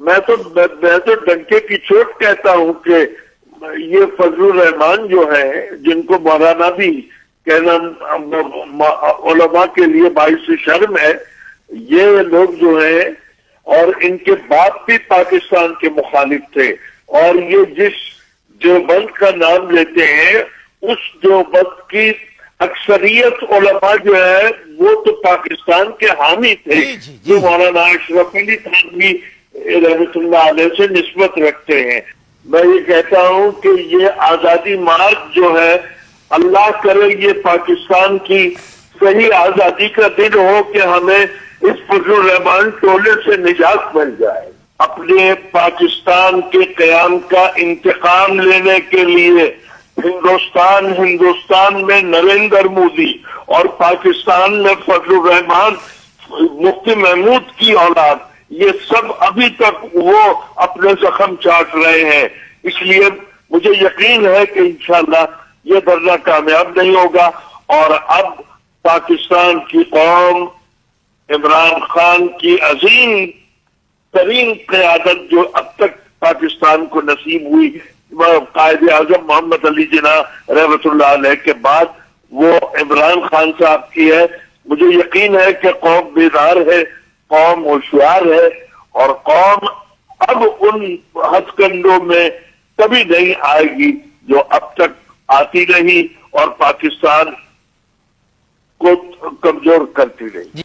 میں تو ڈنکے کی چوٹ کہتا ہوں کہ یہ فضل الرحمان جو ہے، جن کو مولانا بھی کہنا علماء کے لیے باعث شرم ہے، یہ لوگ جو ہیں، اور ان کے باپ بھی پاکستان کے مخالف تھے، اور یہ جس دیوبند کا نام لیتے ہیں، اس دیوبند کی اکثریت علماء جو ہے وہ تو پاکستان کے حامی تھے، جو مولانا اشرف علی تھانوی رحمۃ اللہ علیہ سے نسبت رکھتے ہیں۔ میں یہ کہتا ہوں کہ یہ آزادی مارچ جو ہے، اللہ کرے یہ پاکستان کی صحیح آزادی کا دن ہو کہ ہمیں اس فضل الرحمان ٹولے سے نجات مل جائے۔ اپنے پاکستان کے قیام کا انتقام لینے کے لیے ہندوستان میں نریندر مودی اور پاکستان میں فضل الرحمان، مفتی محمود کی اولاد، یہ سب ابھی تک وہ اپنے زخم چاٹ رہے ہیں۔ اس لیے مجھے یقین ہے کہ انشاءاللہ یہ دھرنا کامیاب نہیں ہوگا، اور اب پاکستان کی قوم، عمران خان کی عظیم ترین قیادت جو اب تک پاکستان کو نصیب ہوئی قائد اعظم محمد علی جناح رحمۃ اللہ علیہ کے بعد، وہ عمران خان صاحب کی ہے۔ مجھے یقین ہے کہ قوم بیدار ہے، قوم ہوشیار ہے، اور قوم اب ان ہتھ کنڈوں میں کبھی نہیں آئے گی جو اب تک آتی رہی اور پاکستان کو کمزور کرتی رہی۔